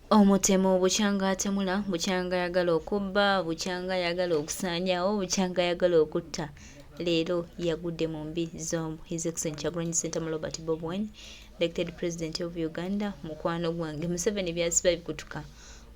Omutemu bukyanga atemula, bukyanga yagala okubba, bukyanga yagala okusaanyawo, bukyanga yagala okutta. Leero yagudde mu mbi z'omu His Excellency Kyagulanyi Ssentamu Robert Bobi Wine, elected President of Uganda. Mukwano gwange Museveni byasiba bikutuka.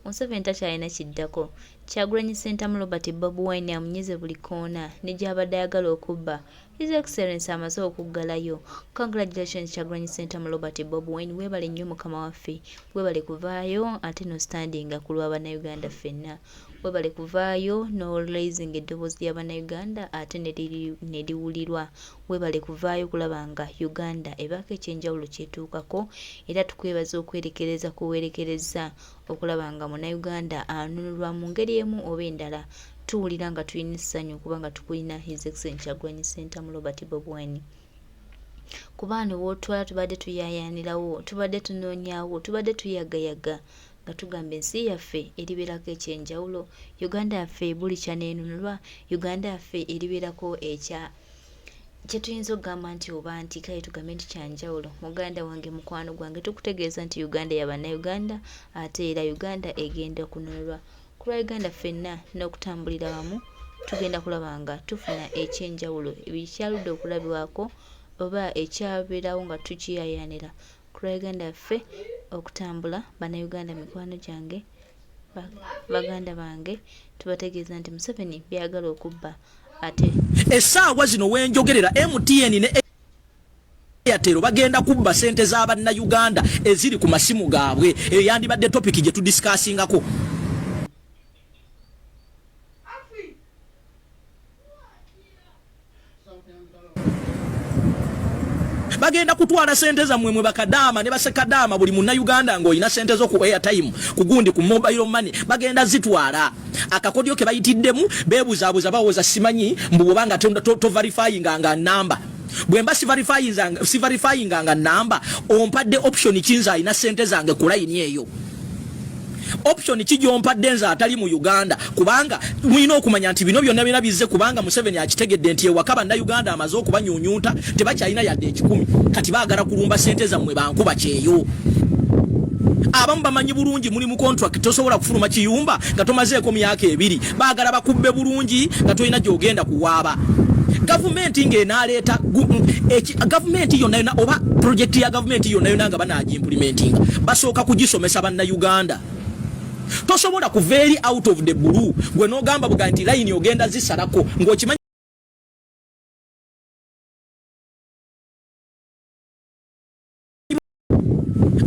Museveni takyalina kiddako. Kyagulanyi Ssentamu Robert Bobi Wine amunyize buli koona ne gy'abadde ayagala okubba. His Excellency amaze okuggalayo. Congratulations Kyagulanyi Ssentamu Robert Bobi Wine, weebale nnyo mukama waffe, weebale kuvaayo ate no standinga ku lw'Abannayuganda ffenna, weebale kuvaayo no raising eddoboozi ly'Abannayuganda ate ne liwulirwa, weebale kuvaayo kulaba nga Uganda ebaako ekyenjawulo kyetuukako, era tukwebaza okwerekereza kuwerekereza okulaba nga Munnayuganda anunulwa mu ngeri emu oba endala. Tuwulira nga tulina essanyu kubanga tukulina His Excellency Kyagulanyi Ssentamu Robert Bobi Wine. Kubaana wootwala tubadde tuyaayaanirawo, tubadde tunoonyaawo, tubadde tuyagayaga nga tugamba ensi yaffe eribeerako ekyenjawulo, Uganda yaffe buli kyaneenunulwa, Uganda yaffe eribeerako kyetuyinza okugamba nti oba nti kale tugambe nti kyanjawulo. Muganda wange, mukwano gwange, tukutegeeza nti Uganda y'Abannayuganda ate era Uganda egenda kununulwa. Ku lwa Uganda ffenna n'okutambulira wamu tugenda kulaba nga tufuna ekyenjawulo ebikyaludde okulabibwako oba ekyabeerawo nga tukiyaayaanira. Ku lwa Uganda yaffe okutambula, Bannayuganda, mikwano gyange, baganda bange, tubategeeza nti Museveni byagala okubba ate essaawa zino wenjogerera MTN ne Airtel bagenda kubba ssente z'Abannayuganda eziri ku masimu gaabwe. Eyo yandibadde topiki gye tudisikaasingako. Bagenda kutwala sente zammwe mwe bakadaama ne basekadaama buli Munnayuganda ng'olina sente zo ku airtime ku gundi ku mobile money bagenda zitwala. Akakodyo ke bayitiddemu beebuzaabuza bawoza simanyi mbu bw'obanga to verifyinga nga namba. Bwe mba si verifyinga nga namba ompadde option kinza alina sente zange ku line eyo. Option kijompadde nza atali mu Uganda kubanga mulina okumanya nti bino byonna bina bizze kubanga Museveni akitegedde nti ewaka Bannayuganda amaze okubanyuunyuuta tebakyalina yadde ekikumi kati baagala kulumba sente zammwe bankuba kyeyo. Abamu bamanyi bulungi muli mu contract tosobola kufuluma kiyumba nga tomazeeko myaka 2 baagala bakubbe bulungi nga tolina gy'ogenda kuwaaba. Gavumenti ng'enaaleeta gavumenti yonna oba project ya gavumenti yonna nga banaagimplementinga basooka kugisomesa Bannayuganda. Tosobola kuveeri out of the blue gwe n'ogamba buga nti line ogenda zisalako ng'okimanyi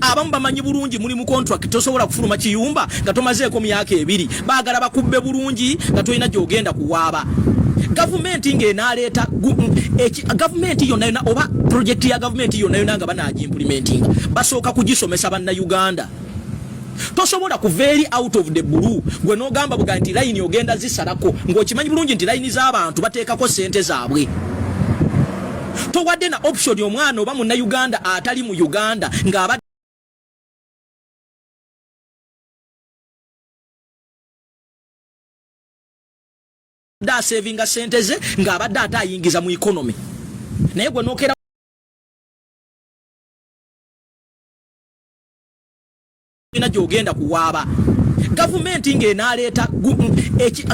abamu bamanyi bulungi muli mu contract tosobola kufuluma kiyumba nga tomazeeko myaka 2 baagala bakubbe bulungi nga tolina gy'ogenda kuwaaba. Gavumenti ng'enaaleeta gavumenti yonna oba project ya gavumenti yonna nga banaagimplementinga basooka kugisomesa Bannayuganda. Tosobola kuveeri out of the blue gwe n'ogamba buga nti line ogenda zisalako ng'okimanyi bulungi nti line z'abantu bateekako sente zaabwe. Towadde na option omwana oba Munnayuganda atali mu Uganda ng'abadde savinga sente ze ng'abadde ate ayingiza mu economy. Naye gwe n'okera ina gy'ogenda kuwaaba. Gavumenti ng'enaaleeta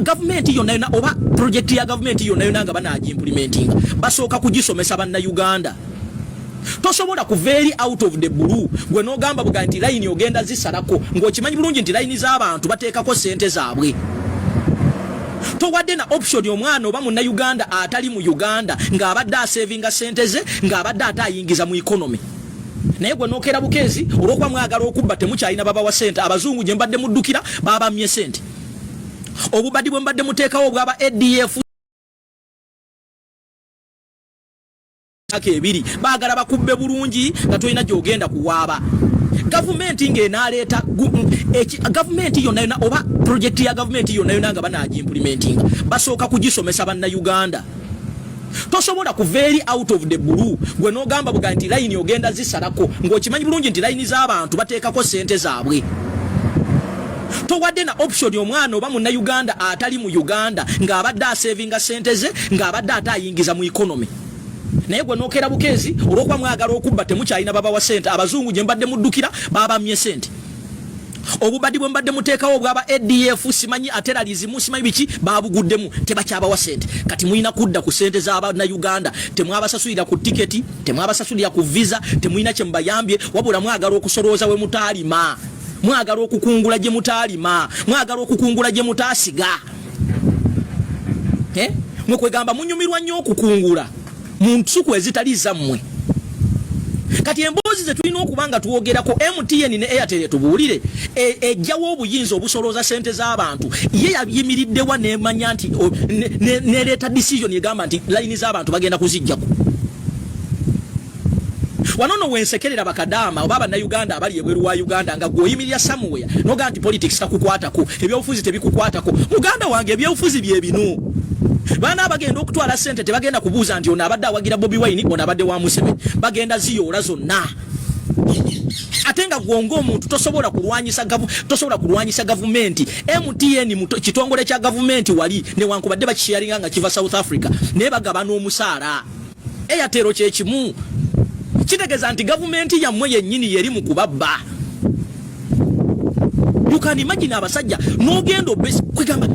gavumenti yonna oba project ya gavumenti yonna nga banaagimplementinga basooka kugisomesa Bannayuganda. Tosobola kuveeri out of the blue gwe n'ogamba buga nti line ogenda zisalako ng'okimanyi bulungi nti line z'abantu bateekako sente zaabwe. Towadde na option omwana oba Munnayuganda atali mu Uganda ng'abadde asavinga sente ze ng'abadde ate ayingiza mu economy. Naye gwe n'okera bukeezi olw'okuba mwagala okubba temukyalina baba wa sente. Abazungu gye mbadde muddukira babamye sente. Obubadde bwe mbadde muteekawo bw'aba ADF ebiri baagala bakubbe bulungi nga tolina gy'ogenda kuwaaba. Gavumenti ng'enaaleeta gavumenti yonna oba project ya gavumenti yonna nga banaagimplementinga basooka kugisomesa Bannayuganda. Tosobola kuveeri out of the blue gwe n'ogamba buga nti line ogenda zisalako ng'okimanyi bulungi nti line z'abantu bateekako sente zaabwe. Towadde na option omwana oba Munnayuganda atali mu Uganda ng'abadde asavinga sente ze ng'abadde ate ayingiza mu economy. Naye gwe n'okera bukeezi olw'okuba mwagala okubba temukyalina baba wa sente. Abazungu gye mbadde muddukira babamye sente. obubadi bwe mbadde muteekawo bwaba ADF simanyi terrorism simanyi biki babuguddemu tebakyabawa sente kati muyina kudda ku sente z'abana Uganda temwabasasulira ku tiketi temwabasasulira ku visa temuyina kye mbayambye wabula mwagala okusolooza we mutaalima mwagala okukungula gye mutaalima mwagala okukungula gye mutaasiga mwekwegamba munyumirwa nnyo okukungula mu nsuku ezitali zammwe kati emboozi ze tulina okubanga tuwogerako MTN ne Airtel tubuulire ejjawo obuyinza obusolooza sente z'abantu ye yayimiriddewa nemanya nti neleeta decision egamba nti layini z'abantu bagenda kuzijjako wanono wensekerera bakadama oba bannayuganda abali ebweru wa Uganda nga gwoyimirira somewhere noga nti politics takukwatako ebyobufuzi tebikukwatako muganda wange ebyobufuzi bye bino bana abagenda okutwala sente tebagenda kubuuza nti ono abadde awagira Bobi Wine ono abadde wa Museveni bagenda ziyoola zonna ate nga gwongo omuntu tosobola kulwanyisa gavumenti MTN kitongole kya gavumenti wali newankubadde bakisharinga nga kiva South Africa naye bagabana omusaala Airtel kye kimu kitegeza nti gavumenti yammwe yennyini yeri mu kubabba. You can imagine abasajja n'ogenda obesi kwegamba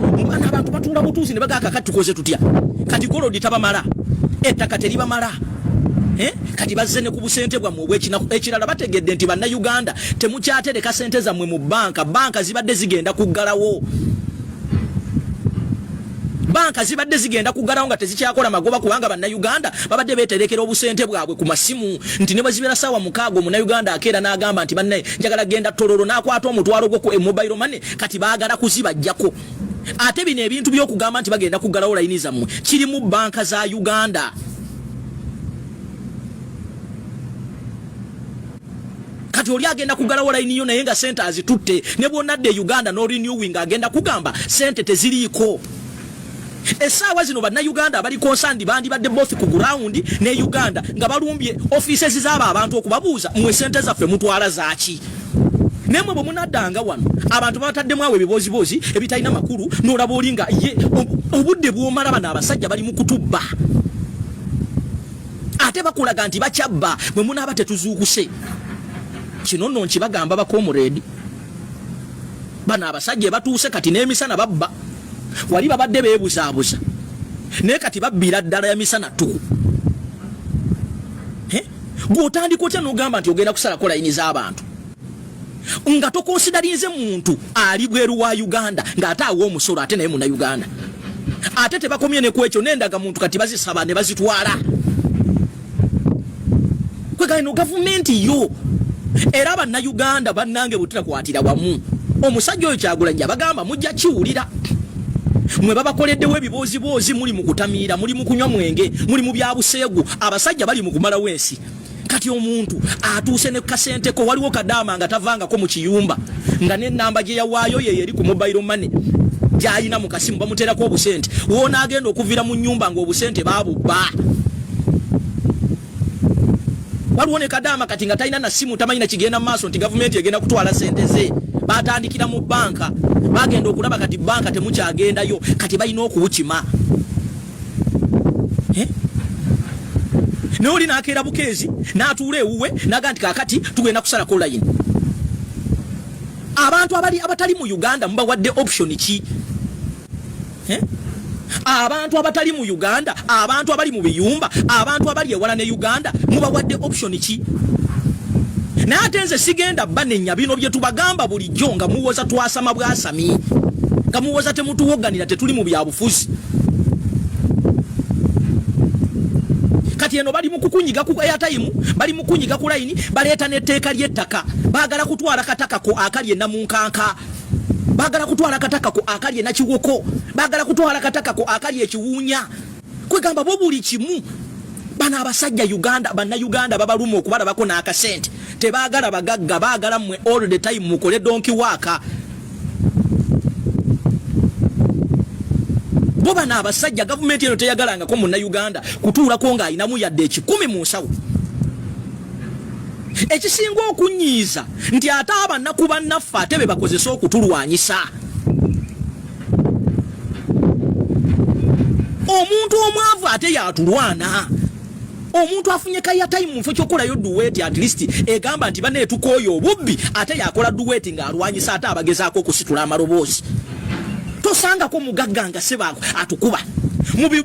abantu batunda butuuzi ne bagaka kati tukoze tutya kati golo ditabamala ettaka teribamala kati bazze ne ku busente bwammwe ekirala bategedde nti banna Uganda temukyatereka sente zammwe mu banka zibadde zigenda kuggalawo banka zibadde zigenda kuggalawo nga tezikyakola magoba kubanga banna Uganda babadde beterekera obusente bwabwe ku masimu nti ne bazibera sawa mukaago mu Uganda akeera n'agamba nti banne njagala genda tololo n'akwata omutwalo gwo ku mobile money kati baagala kuzibajjako ate bino ebintu by'okugamba nti bagenda kuggalawo layini zammwe kiri mu banka za Uganda. Kati oli agenda kuggalawo layini yo naye nga sente azitutte ne bwonnadde Uganda no renewing agenda kugamba sente teziriiko. Esaawa zino banna Uganda abali concerned bandibadde both ku ground ne Uganda nga balumbye offices z'aba abantu okubabuuza mwe sente zaffe mutwala zaaki nemwe bwe munaddanga wano abantu bataddemu awo ebibozibozi ebitalina makulu n'olaba olinga ye obudde bw'omala bano abasajja bali mu kutubba ate bakulaga nti bakyabba bwe munaaba tetuzuukuse kino nno nkibagamba bakomuredi bano abasajja batuuse kati n'emisana babba wali babadde beebuzaabuza naye kati babbira ddala ya misana tuku gw'otandika otya n'ogamba nti ogenda kusalako layini z'abantu nga tokonsidalize muntu ali bweru wa Uganda ng'ate awa omusolo ate naye muna Uganda ate tebakomye ne ku ekyo n'endaga muntu kati bazisaba ne bazitwala kwegala eno gavumenti yo era banna Uganda bannange butirakwatira wamu omusajja oyo Kyagulanyi abagamba mujja kiwulira mwe babakoleddewo ebibozibozi muli mu kutamiira muli mu kunywa mwenge muli mu byabuseegu abasajja bali mu kumala wensi kati omuntu atuuse ne kasente ko waliwo kadama nga tavangako mu kiyumba nga n'ennamba gye yawaayo ye eri ku mobile money gy'alina mu kasimu bamuteerako obusente woona agenda okuvira mu nnyumba ng'obusente baabubba waliwo ne kadama kati nga talina na simu tamanyi na kigenda mu maaso nti gavumenti egenda kutwala sente ze batandikira mu banka bagenda okulaba kati banka temukyagendayo kati balina okuwukima n'oli n'akeera bukeezi n'atuula ewuwe naga nti kaakati tugenda kusalako layini abantu abatali mu Uganda mubawadde option ki abantu abatali mu Uganda abantu abali mu biyumba abantu abali ewala ne Uganda mubawadde option ki naye ate nze sigenda banenya bino bye tubagamba bulijjo nga muwoza twasama bwasami nga muwoza temutuwoganira tetuli mu byabufuzi kati eno bali mu kukunyiga ku airtime bali mu kunyiga ku line baleeta n'etteeka ly'ettaka baagala kutwala kataka ko akali e Namunkanka baagala kutwala kataka ko akali e Nakiwoko baagala kutwala kataka ko akali e Kiwuunya kwegamba bo buli kimu bana abasajja Uganda banna Uganda babaluma okubalabako n'akasente tebaagala bagagga baagala mmwe all the time mukole donki waka bo bana abasajja gavumenti eno teyagalangako munna Uganda kutuulako ng'alinamu yadde 10 mu nsawo ekisinga okunyiiza nti ate abannaku bannaffe ate be bakozesa okutulwanyisa omuntu omwavu ate yatulwana omuntu afunye kaya time mfo kyokola yo duet at least egamba nti bane tukoyo obubbi ate yakola duet nga alwanyisa ate abagezaako okusitula amarobozi tosanga ko mugagganga sebako atukuba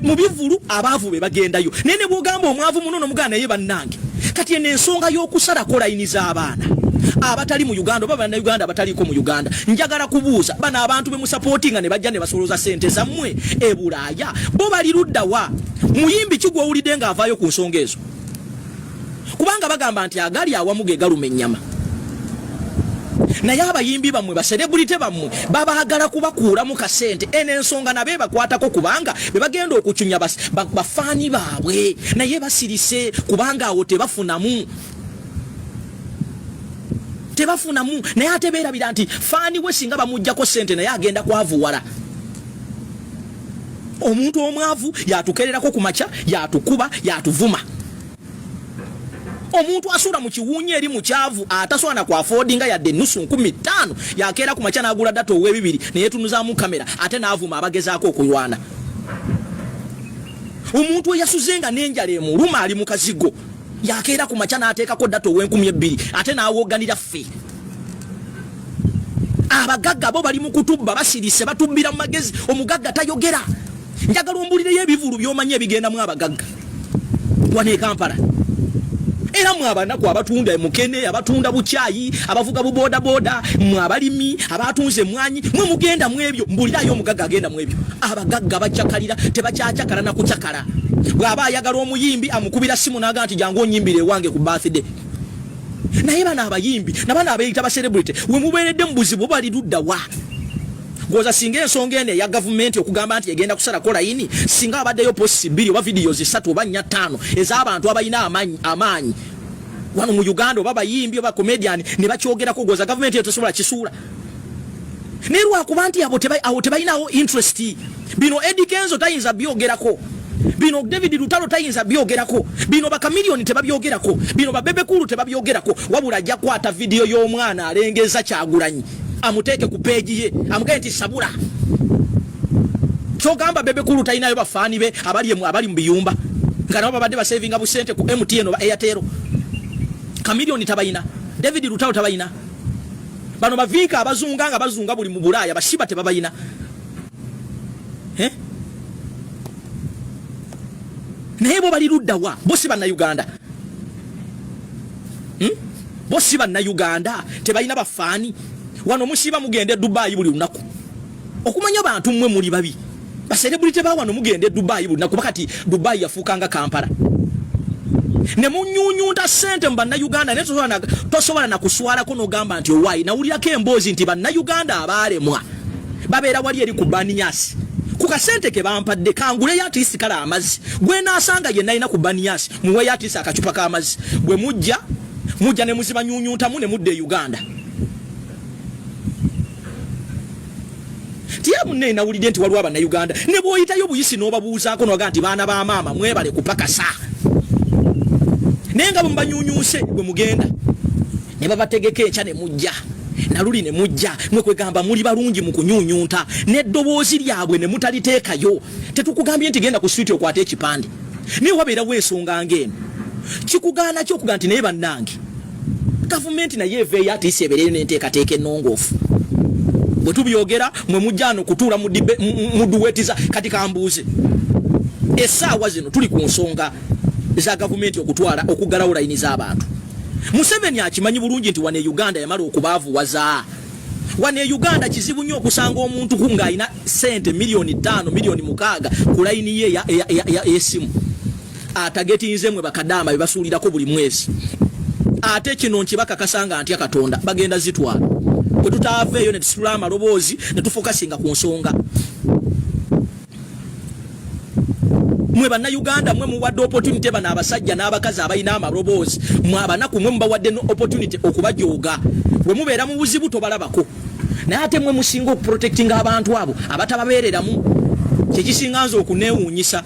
mubivulu abaavu be bagendayo nene bwogamba omwavu muno nomugana ye bannange kati ene ensonga y'okusala kola iniza abaana abatali mu Uganda baba na Uganda bataliko mu Uganda njagala kubuuza bana abantu be mu supportinga ne bajja ne basoloza sente zammwe e Bulaya bo bali ludda wa muyimbi kigwa ulide nga avayo ku nsonga ezo kubanga bagamba nti agali awamuge galume ennyama naye abayimbi bamwe ba celebrity bamwe babaagala kubakuula mu kasente ene ensonga nabe bakwatako kubanga be bagenda okucunya bafaani baabwe naye basirise kubanga awo tebafunamu naye ate beerabira nti faani we singa bamuggyako sente naye agenda kwavuwala omuntu omwavu yatukererako ku makya yatukuba yatuvuma omuntu asula mu kiwunya eri mu kyavu ataswana kwa affordinga yadde nusu 15 yakeera ku makya n'agula data ow'ebibiri ne yetunuzaamu kamera ate n'avuma abagezaako okulwana omuntu eyasuzenga n'enjala emuluma ali mu kazigo yakeera ku makya n'ateekako data ow'N2,000 ate n'awoganira ffe abagagga bo bali mu kutubba basirise batubbira mu magezi omugagga tayogera njagala ombulireyo ebivulu by'omanya ebigenda mu abagagga wane Kampala era mwabanaku abatunda emukene abatunda buchayi abavuga buboda boda mwabalimi abatunze mwanyi mwe mugenda mwebyo mbulirayo omugagga agenda mwebyo abagagga bachakalira tebachaachakala na kuchakala bwaba ayagala omuyimbi amukubira simu naga nti jangu onyimbire wange ku birthday naye bana abayimbi nabana abayita ba celebrity we muberedde mbuzibu bali ludda wa goza singa ensonga ene ya government okugamba nti egenda kusala kola yini singa abaddeyo possibility oba videos 3 oba 5 ez'abantu abayina amaanyi wano mu Uganda oba bayimbi oba comedian ne bakyogerako goza government etosobola kisuula ne lwakuba nti abo tebayinawo interest bino Eddie Kenzo tayinza byogerako bino David Lutalo tayinza byogerako bino baka million tebabyogerako bino babebe kulu tebabyogerako wabula ajja kwata video y'omwana alengeza Kyagulanyi amuteke ku page ye amugenti sabula kyogamba bebe kulu tayinayo bafaani be abali mu biyumba nga nabo babadde basavinga busente ku MTN oba Airtel kamilioni tabayina David Lutalo tabayina bano bavika abazunga nga bazunga buli mu Bulaya bashiba tebabayina naye bo bali ludda wa bosi banna Uganda bosi banna Uganda tebayina bafaani wano mushiba mugende Dubai buli lunaku okumanya bantu mmwe muli babi ba celebrity ba wano mugende Dubai buli lunaku bakati Dubai yafukanga Kampala ne munyunyunta sente mbanna Uganda ne tosobola na kuswala kono gamba nti why na ulirako emboozi nti banna Uganda abalemwa babeera wali eri ku Banias kukasente ke bampadde kangule ya artist kala amazi gwe nasanga ye nalina ku Banias muwe ya artist akachupa ka amazi gwe mujja ne muziba nyunyunta mu ne mudde Uganda tiya munne na ulide nti walwa bana Uganda ne boyita yo buyisi no babuuzaako no ganti baana ba mama mwebale kupakasa nenga mbanyunyuse gwe mugenda ne babategeke encha ne mujja naluli ne mujja mwe kwegamba muli balungi mu kunyunyunta ne ddoboozi lyabwe ne mutaliteekayo tetukugambye nti genda ku street okwate ekipande ne wabeera weesonga ngeno kikugaana kyokuga nti naye bannange government naye eveeyo ate iseberere n'enteekateeka ennongoofu bwe tubyogera mwe mujjano kutuula mu duwetiza kati kambuuze essaawa zino tuli ku nsonga za gavumenti okutwala okuggalawo layini z'abantu Museveni akimanyi bulungi nti wane Uganda yamala okubaavuwaza wane Uganda kizibu nnyo okusanga omuntu kunga alina sente milioni 5 milioni 6 ku layini ye y'essimu atagetinzemwe bakadama bebasuulirako buli mwezi ate kino nkibakakasanga ntya Katonda bagenda zitwala bwe tutaaveeyo ne tusula amaloboozi ne tufokasinga ku nsonga mwe banna Uganda mwe muwadde opportunity bana abasajja n'abakazi abayina amaloboozi mwe abanaku mwe mubawadde no opportunity okubajooga bwe mubeera mu buzibu tobalabako naye ate mwe musinga okuprotectinga abantu abo abatababeereramu kyekisinga nze okuneewuunyisa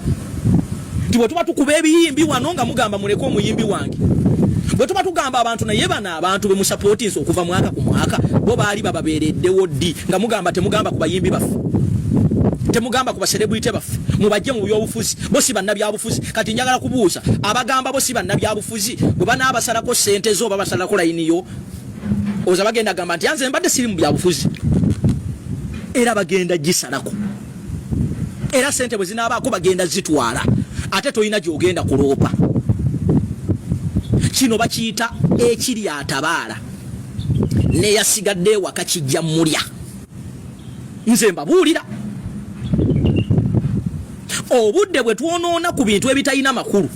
nti bwe tuba tukuba ebiyimbi wano nga mugamba muleke omuyimbi wange bwe tuba tugamba abantu naye bana abantu be musupportinze okuva mwaka ku mwaka bo baali bababeereddewo ddi nga mugamba temugamba ku bayimbi baffe temugamba ku ba celebrity baffe mubajje mu byobufuzi bosi bannabyabufuzi kati njagala kubuuza abagamba bosi bannabyabufuzi bwe banaabasalako ssente zo babasalako layiniyo oza bagenda gamba nti yanze mbadde siri mu byabufuzi era bagenda gisalako era ssente bwe zinaabaako bagenda zitwala ate toyina gy'ogenda kuloopa kino bakiyita ekiri atabaala neyasigadde waka kijja mulya nze mbabuulira obudde bwe twonoona ku bintu ebitalina makulu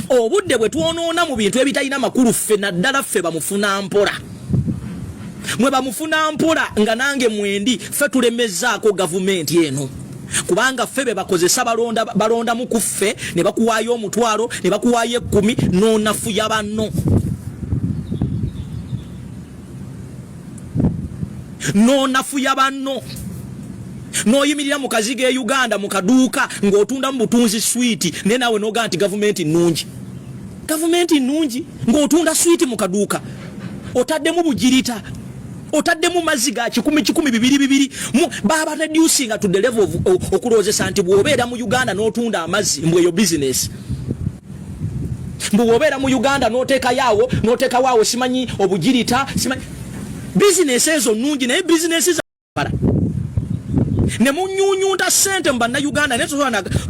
obudde bwe twonoona mu bintu ebitalina makulu ffe naddala ffe bamufuna mpola mwe bamufuna mpola nga nange mwendi ffe tulemezzaako gavumenti eno kubanga ffe be bakozesa balonda mu kuffe ne bakuwaayo omutwalo ne bakuwaayo 10 n'onafuya banno n'onafuya banno n'oyimirira mu kaziga e Uganda mu kaduuka ng'otunda mu butunzi switi naye naawe n'ogaa nti gavumenti nnungi ng'otunda switi mu kaduuka otaddemu bugirita otaddemu mazzi ga 10 baba reducing to the level of okuloozesa nti bw'obeera mu Uganda n'otunda amazzi mbweyo business bw'obeera mu Uganda n'oteekawaawo simanyi obugirita simanyi business ezo nnungi naye business za ne munyunyunta ssente mu bannayuganda naye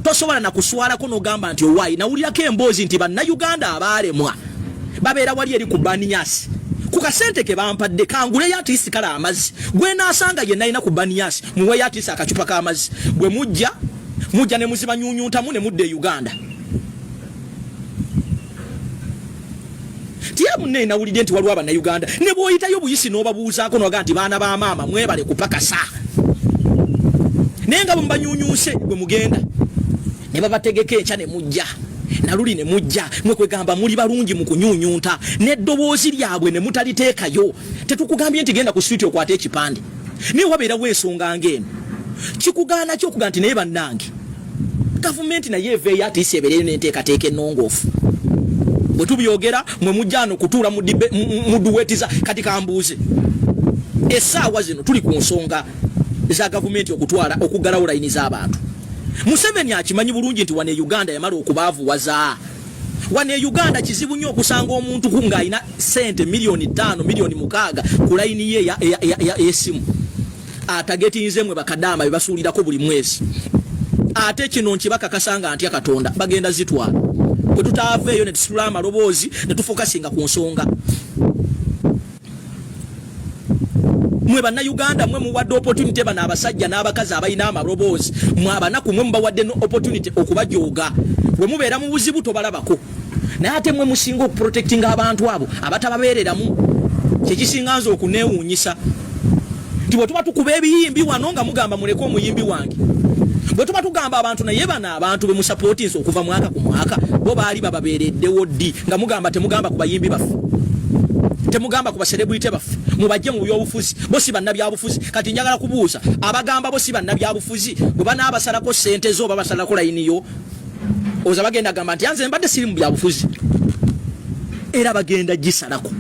tosobola na kuswalako n'ogamba nti owaayi nawulirako emboozi nti bannayuganda abaalemwa babeera wali eri ku baniyasi ku kasente ke bampadde kanguleyo atiisi kale amazzi gwe naasanga ye nalina ku baniyasi muweyo atiisi akacupa k'amazzi bwe mujja ne muzibanyunyuntamu ne mudde e Uganda tiyamu ne nawulidde nti waliwo abannayuganda ne bw'oyitayo buyisi n'obabuuzaako n'oga nti baana ba maama mwebale kupakasa naye nga bwembanyunyuuse bwe mugenda ne babategeka ekya ne mujja naluli ne mujja mwe kwegamba muli balungi mu kunyunyunta n'eddoboozi lyabwe ne mutaliteekayo tetukugambye nti genda ku switi okwata ekipande naye wabeerawo ensonga ng'eno kikugaana ki okuga nti naye bannange gavumenti naye eveeyo atiisi ebeereyo n'enteekateeka ennongoofu bwe tubyogera mwe mujjaano kutuula mu duwetiza kati kambuuze essaawa zino tuli ku nsonga za gavumenti okuggalawo layini z'abantu Museveni akimanyi bulungi nti wane Uganda yamala okubaavuwaza wane Uganda kizibu nnyo okusanga omuntu kunga alina ssente milioni 5 milioni 6 ku layini ye y'essimu atagetinze mwe bakadaama bebasuulirako buli mwezi ate kino nkibakakasanga ntya Katonda bagenda zitwala bwe tutaaveeyo ne tusitula amaloboozi ne tufokasinga ku nsonga mwe bannayuganda mwe muwadde opportunity bano abasajja n'abakazi abalina amaloboozi mwe abanaku mwe mubawadde no opportunity okubajooga bwe mubeera mu buzibu tobalabako naye ate mwe musinga okuprotectinga abantu abo abatababeereramu kyekisinga nze okuneewuunyisa nti bwe tuba tukuba ebiyimbi wano nga mugamba muleke omuyimbi wange bwe tuba tugamba abantu naye bano abantu be musapootinsa okuva mwaka ku mwaka bo baali bababeereddewo ddi nga mugamba temugamba ku bayimbi baffe temugamba ku baselebrity baffe mubajje mu byobufuzi bosi bannabyabufuzi kati njagala kubuuza abagamba bosi bannabyabufuzi bwe banaabasalako ssente zo babasalako layiniyo oza bagenda gamba nti yanze mbadde siri mu byabufuzi era bagenda gisalako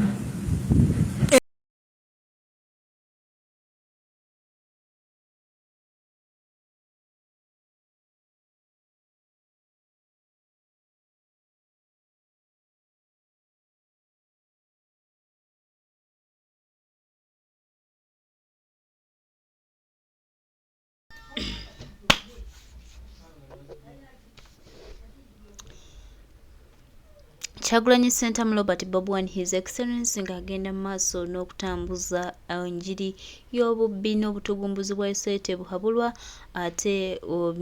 Kyagulanyi Ssentamu Robert Bobi and His Excellency ng'agenda mu maaso n'okutambuza enjiri y'obubbi n'obutugumbuzi bwa Yosete buhabulwa ate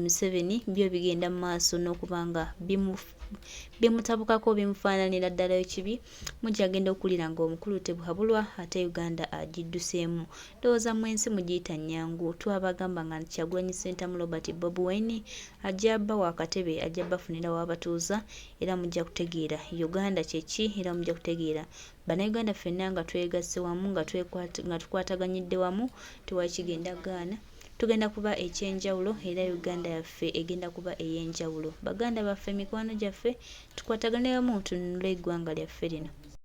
Museveni byo bigenda mu maaso n'okuba nga bimutabukako bimufaananira ddala ekibi mujja agenda okulira ng'omukulu tebuhabulwa ate Uganda agidduseemu ndowooza mwensi mugiyita nnyangu twabagamba nga Kyagulanyi Ssentamu Robert Bobi Wine ajja abba wakatebe ajja bafunira wabatuuza era mujja kutegeera Uganda kyeki era mujja kutegeera bannayuganda ffenna nga twegasse wamu nga tukwataganyidde wamu tewali kigenda gaana tugenda kuba ekyenjawulo era Uganda yaffe egenda kuba ey'enjawulo baganda baffe mikwano gyaffe tukwatagane wamu tununule eggwanga lyaffe lino